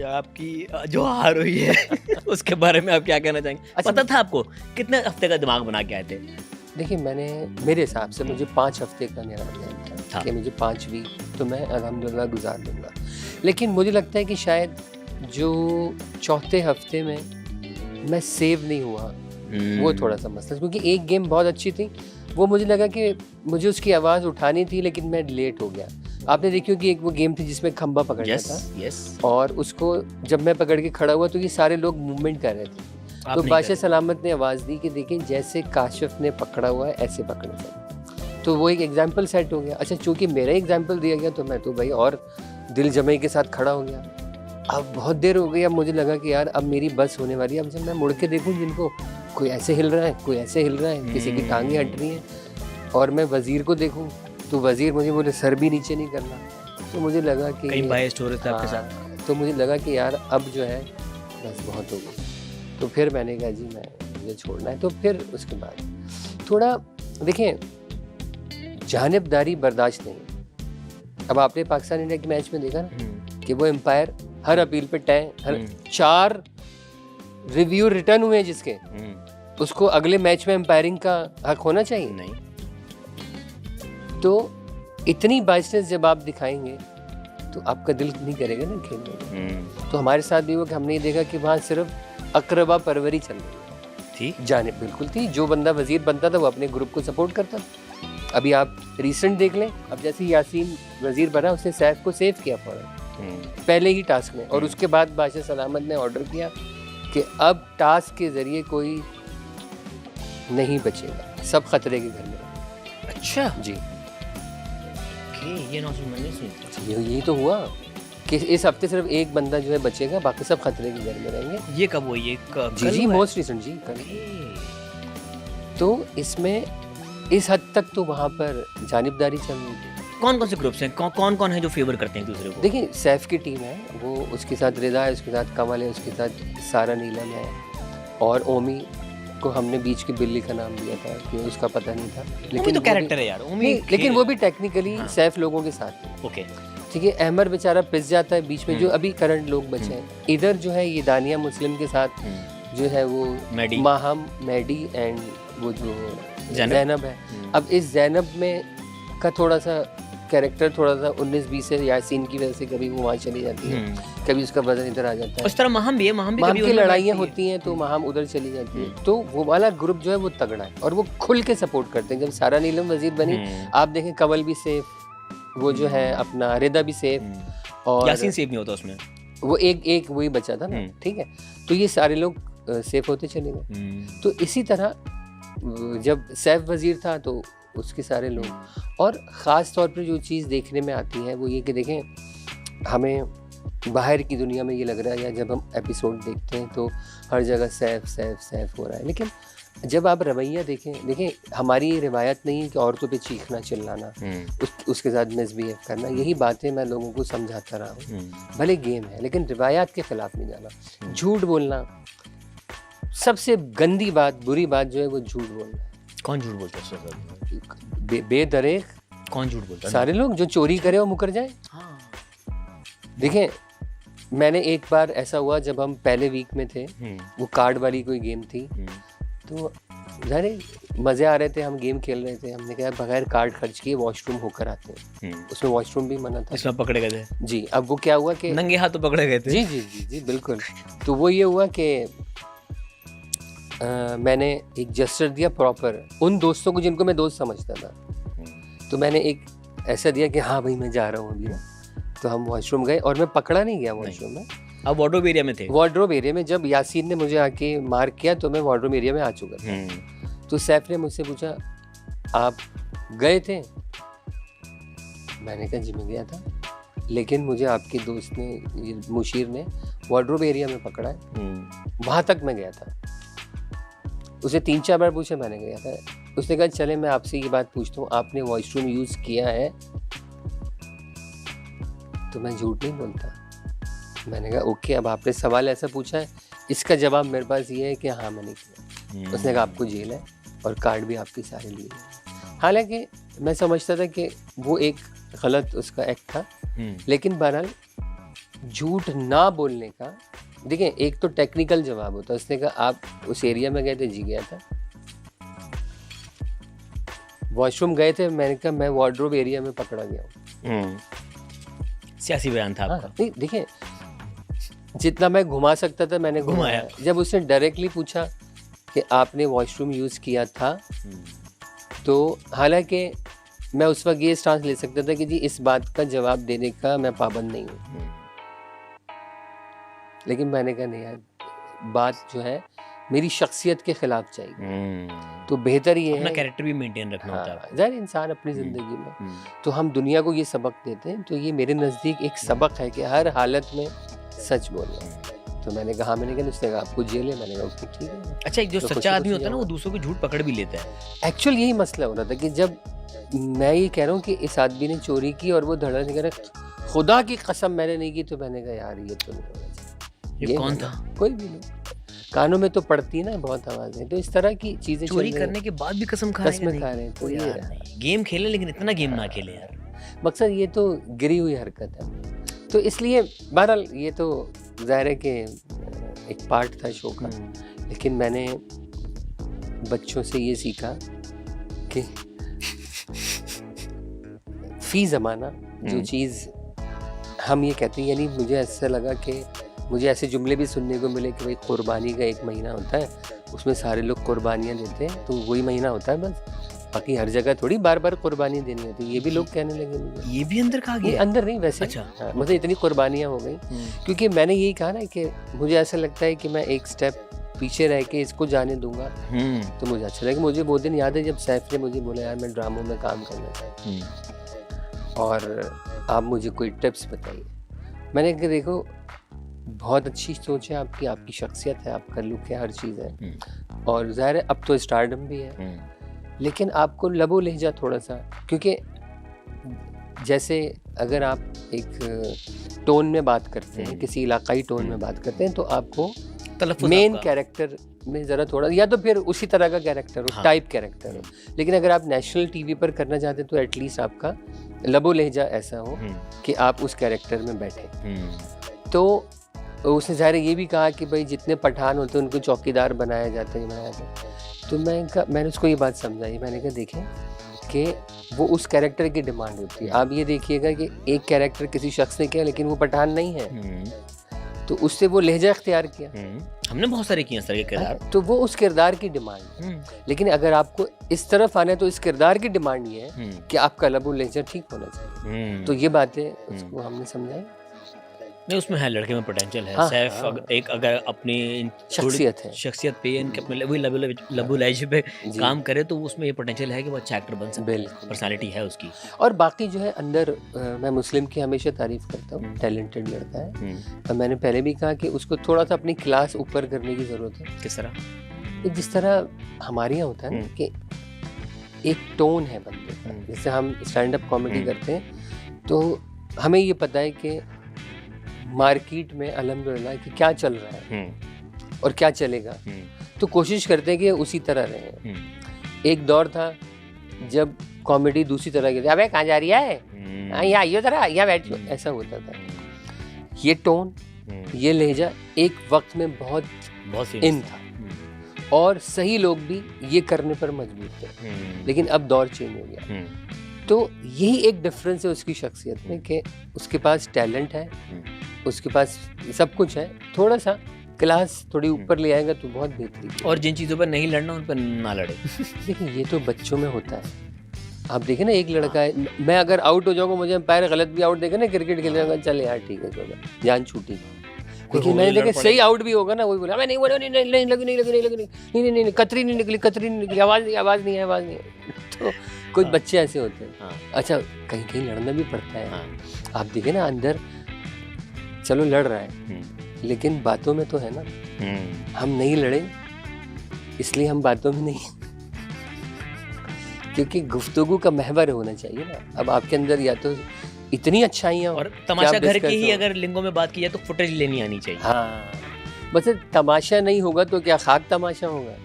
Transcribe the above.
आपकी जो हार हुई है उसके बारे में आप क्या कहना चाहेंगे? अच्छा, पता था आपको? कितने हफ्ते का दिमाग बना के आए थे? देखिए मेरे हिसाब से मुझे 5 हफ्ते का मेरा प्लान था कि मुझे 5 वीक तो मैं अल्हम्दुलिल्लाह गुजार दूंगा, लेकिन मुझे लगता है कि शायद जो चौथे हफ्ते में मैं सेव नहीं हुआ वो थोड़ा सा मसला, क्योंकि एक गेम बहुत अच्छी थी, वो मुझे लगा कि मुझे उसकी आवाज़ उठानी थी लेकिन मैं लेट हो गया। आपने देखी होगी एक वो गेम थी जिसमें खंबा पकड़ना था, और उसको जब मैं पकड़ के खड़ा हुआ तो ये सारे लोग मूवमेंट कर रहे थे, तो बादशाह सलामत ने आवाज़ दी कि देखिए जैसे काशिफ ने पकड़ा हुआ है ऐसे पकड़े थे, तो वो एक एग्जाम्पल सेट हो गया। अच्छा, चूँकि मेरा एग्जाम्पल दिया गया तो मैं तो भाई और दिल जमाई के साथ खड़ा हो गया। अब बहुत देर हो गई, अब मुझे लगा कि यार अब मेरी बस होने वाली है। अब जब मैं मुड़ के देखूँ जिनको कोई ऐसे हिल रहा है, कोई ऐसे हिल रहा है, किसी की टांगें हट रही हैं, और मैं वज़ीर को देखूँ तो वज़ीर मुझे बोले सर भी नीचे नहीं करना, तो मुझे लगा कि कहीं बायस्ड हो रहे थे आपके साथ, तो मुझे लगा कि यार अब जो है बस बहुत हो गई। तो फिर मैंने कहा जी मुझे छोड़ना है। तो फिर उसके बाद थोड़ा देखें, जानिबदारी बर्दाश्त नहीं। अब आपने पाकिस्तान इंडिया के मैच में देखा ना कि वो एम्पायर हर अपील पे टैं, हर 4 रिव्यू रिटर्न हुए हैं जिसके, उसको अगले मैच में एम्पायरिंग का हक होना चाहिए नहीं। तो इतनी बाइसनेस जब आप दिखाएंगे तो आपका दिल नहीं करेगा ना खेलने में। तो हमारे साथ भी वो कि हमने ये देखा कि वहाँ सिर्फ अकरबा परवरी चल रही थी, जाने बिल्कुल थी। जो बंदा वजीर बनता था वो अपने ग्रुप को सपोर्ट करता था। अभी आप रिसेंट देख लें, अब जैसे यासीन वजीर बना, उसने सैफ को सेव किया पहले ही टास्क में, और उसके बाद बादशाह सलामत ने ऑर्डर किया कि अब टास्क के जरिए कोई नहीं बचेगा, सब खतरे के घर में। अच्छा जी, ये मैंने सुनी। यही तो हुआ कि इस हफ्ते सिर्फ एक बंदा जो है बचेगा, बाकी सब खतरे के घर में रहेंगे। ये कब हुई? ये जी मोस्ट रिसेंट जी कल। तो इसमें इस हद तक तो वहाँ पर जानिबदारी चल रही थी। कौन कौन से ग्रुप्स हैं? कौन कौन है जो फेवर करते हैं दूसरे को? देखिए सैफ की टीम है, वो उसके साथ रिदा है, उसके साथ कमल है, उसके साथ सारा नीलम है, और ओमी को हमने बीच की बिल्ली का नाम दिया था कि उसका पता नहीं था, लेकिन तो कैरेक्टर है यार ओमी, लेकिन वो भी टेक्निकली सैफ लोगों के साथ है। ओके ठीक है, अहमद बेचारा पिस जाता है बीच में, जो अभी करंट लोग बचे हैं। इधर जो है ये दानिया मुस्लिम के साथ जो है वो माहम मैडी एंड वो जो जैनब है। अब इस जैनब में का थोड़ा सा कैरेक्टर थोड़ा सा 19-20 से यासीन की वजह से कभी वो वहाँ चली जाती है, कभी उसका वजन इधर आ जाता है। उस तरह महम भी है, महम की लड़ाइयाँ होती हैं तो महम उधर चली जाती है। तो वो वाला ग्रुप जो है वो तगड़ा है और वो खुल के सपोर्ट करते हैं। जब सारा नीलम वजीर बनी, आप देखें कवल भी सेफ, वो जो है अपना रिदा भी सेफ, और यासीन सेफ नहीं होता उसमें, वो एक वही बचा था ना। ठीक है, तो ये सारे लोग सेफ होते चले गए। तो इसी तरह जब सैफ वजीर था तो उसके सारे लोग, और ख़ास तौर पर जो चीज़ देखने में आती है वो ये कि देखें, हमें बाहर की दुनिया में ये लग रहा है, या जब हम एपिसोड देखते हैं तो हर जगह सैफ सैफ सैफ हो रहा है, लेकिन जब आप रवैया देखें हमारी ये रिवायत नहीं है कि औरतों पे चीखना चिल्लाना, उसके साथ मिसबिहेव करना। यही बातें मैं लोगों को समझाता रहा हूँ। भले गेम है लेकिन रिवायात के खिलाफ नहीं जाना। झूठ बोलना, सबसे गंदी बात, बुरी बात जो है वो झूठ बोलना है। कौन झूठ बोलता है? बेदरेक कौन झूठ बोलता है? सारे लोग जो चोरी करे वो मुकर जाए। देखें, मैंने एक बार ऐसा हुआ जब हम पहले वीक में थे, वो कार्ड वाली कोई गेम थी, तो जाने मज़े आ रहे थे, हम गेम खेल रहे थे, हमने कहा बगैर कार्ड खर्च किए वॉशरूम होकर आते हैं। उसमें वॉशरूम भी मना था, इसमें पकड़े गए थे जी। अब वो क्या हुआ कि नंगे हाथ तो पकड़े गए थे। जी जी जी जी बिल्कुल। तो वो ये हुआ कि मैंने एक जेस्चर दिया प्रॉपर उन दोस्तों को जिनको मैं दोस्त समझता था, तो मैंने एक ऐसा दिया कि हाँ भाई मैं जा रहा हूँ अभी ना। तो हम वॉशरूम गए और मैं पकड़ा नहीं गया वॉशरूम में। अब वार्डरोब एरिया में थे? वार्डरोब एरिया में जब यासीन ने मुझे आके मार्क किया तो मैं वार्डरोब एरिया में आ चुका था। तो सैफ ने मुझसे पूछा आप गए थे? मैंने कहा जी मैं गया था, लेकिन मुझे आपके दोस्त ने, मुशीर ने वार्डरोब एरिया में पकड़ा है, वहाँ तक मैं गया था। उसे 3-4 बार पूछा, मैंने गया था। उसने कहा चले मैं आपसे ये बात पूछता हूँ, आपने वॉशरूम यूज़ किया है? तो मैं झूठ नहीं बोलता। मैंने कहा ओके, अब आपने सवाल ऐसा पूछा है, इसका जवाब मेरे पास ये है कि हाँ मैंने किया। उसने कहा आपको जेल है और कार्ड भी आपके सारे लिए। हालांकि मैं समझता था कि वो एक गलत उसका एक्ट था, लेकिन बहरहाल झूठ ना बोलने का, देखिए एक तो टेक्निकल जवाब होता है, उसने कहा आप उस एरिया में गए थे, जी गया था। वॉशरूम गए थे, मैंने कहा मैं वार्डरोब एरिया में पकड़ा गया हूँ। सियासी बयान था आपका। नहीं देखिए, जितना मैं घुमा सकता था मैंने घुमाया। जब उसने डायरेक्टली पूछा कि आपने वॉशरूम यूज़ किया था, तो हालांकि मैं उस वक्त ये स्टांस ले सकता था कि जी इस बात का जवाब देने का मैं पाबंद नहीं हूँ, लेकिन मैंने कहा नहीं यार, बात जो है मेरी शख्सियत के खिलाफ चाहिए, तो बेहतर ये अपना है कैरेक्टर भी मेंटेन रखना होता है। ज़ाहिर इंसान अपनी ज़िंदगी में, तो हम दुनिया को ये सबक देते हैं, तो ये मेरे नज़दीक एक सबक है कि हर हालत में सच बोलना। तो मैंने कहा उसने कहा आपको जेल है, मैंने कहा ठीक है। अच्छा, जो तो सच्चा आदमी होता है ना, वो दूसरों को झूठ पकड़ भी लेता है। एक्चुअल यही मसला हो रहा था कि जब मैं ये कह रहा हूँ कि इस आदमी ने चोरी की और वो धड़ा नहीं कर रहा, खुदा की कसम मैंने नहीं की, तो मैंने कहा यार ये तो नहीं होना चाहिए। ये कौन था? कोई भी नहीं, कानों में तो पड़ती है ना बहुत आवाजें, तो इस तरह की चीजें चोरी करने के बाद भी कसम खा रहे हैं। तो यार गेम खेले, लेकिन इतना गेम ना खेले यार। मकसद ये तो गिरी हुई हरकत है, तो इसलिए बहरहाल ये तो जाहिर है कि एक पार्ट था शो का, लेकिन मैंने बच्चों से ये सीखा कि फी ज़माना जो चीज़ हम ये कहते हैं, यानी मुझे ऐसा लगा कि मुझे ऐसे जुमले भी सुनने को मिले कि भाई कुर्बानी का एक महीना होता है, उसमें सारे लोग कुर्बानियाँ देते हैं, तो वही महीना होता है बस, बाकी हर जगह थोड़ी बार बार कुर्बानी देनी होती है। ये भी लोग कहने लगे मुझे। ये भी अंदर कहा गया? अंदर नहीं वैसे। अच्छा। हाँ, मतलब इतनी कुर्बानियाँ हो गई, क्योंकि मैंने यही कहा ना कि मुझे ऐसा लगता है कि मैं एक स्टेप पीछे रह के इसको जाने दूंगा तो मुझे अच्छा लगेगा। मुझे वो दिन याद है जब सैफ ने मुझे बोला यार मैं ड्रामों में काम करना चाहता हूँ और आप मुझे कोई टिप्स बताइए। मैंने कहा देखो बहुत अच्छी सोच है आपकी, आपकी शख्सियत है, आपका लुक है, हर चीज़ है, और ज़ाहिर है अब तो स्टारडम भी है, लेकिन आपको लबो लहजा थोड़ा सा, क्योंकि जैसे अगर आप एक टोन में बात करते हैं, किसी इलाकाई टोन में बात करते हैं, तो आपको मेन कैरेक्टर में ज़रा थोड़ा, या तो फिर उसी तरह का कैरेक्टर हो, टाइप कैरेक्टर हो, लेकिन अगर आप नेशनल टीवी पर करना चाहते हैं तो एटलीस्ट आपका लबो लहजा ऐसा हो कि आप उस कैरेक्टर में बैठे। तो उसने ज़ाहिर ये भी कहा कि भाई जितने पठान होते हैं उनको चौकीदार बनाया जाता है, तो मैंने उसको ये बात समझाई। मैंने कहा देखें कि वो उस कैरेक्टर की डिमांड होती है। आप ये देखिएगा कि एक कैरेक्टर किसी शख्स ने किया लेकिन वो पठान नहीं है, तो उससे वो लहजा इख्तियार किया। हमने बहुत सारे किए सर ये किरदार, तो वो उस किरदार की डिमांड। लेकिन अगर आपको इस तरफ आना है तो इस किरदार की डिमांड ये है कि आपका लबो लहजा ठीक होना चाहिए। तो ये बातें उसको हमने समझाई। नहीं, उसमें है, लड़के में पोटेंशियल है। सैफ एक अगर अपनी शख्सियत पे इनके अपने वही लबो लहजे पे काम करे तो उसमें ये पोटेंशियल है कि वो अच्छा एक्टर बन सकता है, पर्सनालिटी है उसकी। और बाकी जो है अंदर मैं मुस्लिम की हमेशा तारीफ करता हूँ, टैलेंटेड लड़का है। और मैंने पहले भी कहा कि उसको थोड़ा सा अपनी क्लास ऊपर करने की ज़रूरत है। किस तरह? जिस तरह हमारे यहाँ होता है ना कि एक टोन है बंदे का, जैसे हम स्टैंड अप कॉमेडी करते हैं तो हमें ये पता है कि मार्केट में अल्हम्दुलिल्लाह कि क्या चल रहा है और क्या चलेगा, तो कोशिश करते हैं कि उसी तरह रहे। एक दौर था जब कॉमेडी दूसरी तरह की, अबे कहाँ जा रही है, यहाँ आइयो जरा, यहाँ बैठियो, ऐसा होता था। ये टोन, ये लहजा एक वक्त में बहुत इन था और सही लोग भी ये करने पर मजबूर थे, लेकिन अब दौर चेंज हो गया। तो यही एक डिफरेंस है उसकी शख्सियत में कि उसके पास टैलेंट है, उसके पास सब कुछ है, थोड़ा सा क्लास थोड़ी ऊपर ले आएगा तो बहुत बेहतरीन। और जिन चीज़ों पर नहीं लड़ना उन पर ना लड़े। देखिए ये तो बच्चों में होता है। आप देखें ना, एक लड़का है, मैं अगर आउट हो जाऊंगा, मुझे अंपायर गलत भी आउट देगा ना, क्रिकेट खेल जाऊंगा, चल यार ठीक है चलो, जान छूटी। लेकिन मैंने देखा सही आउट भी होगा ना, वही बोला मैं नहीं लगी, कतरी नहीं निकली, आवाज़ नहीं। तो कुछ बच्चे ऐसे होते हैं। अच्छा, कहीं लड़ना भी पड़ता है। आप देखें ना, अंदर चलो लड़ रहा है लेकिन बातों में तो है ना, हम नहीं लड़े इसलिए हम बातों में नहीं, क्योंकि गुफ्तगू का महवर होना चाहिए ना। अब आपके अंदर या तो इतनी अच्छाइयाँ, और तमाशा घर की ही अगर लिंगों में बात की जाए तो फुटेज लेनी आनी चाहिए। हाँ, बस तमाशा नहीं होगा तो क्या खाक तमाशा होगा।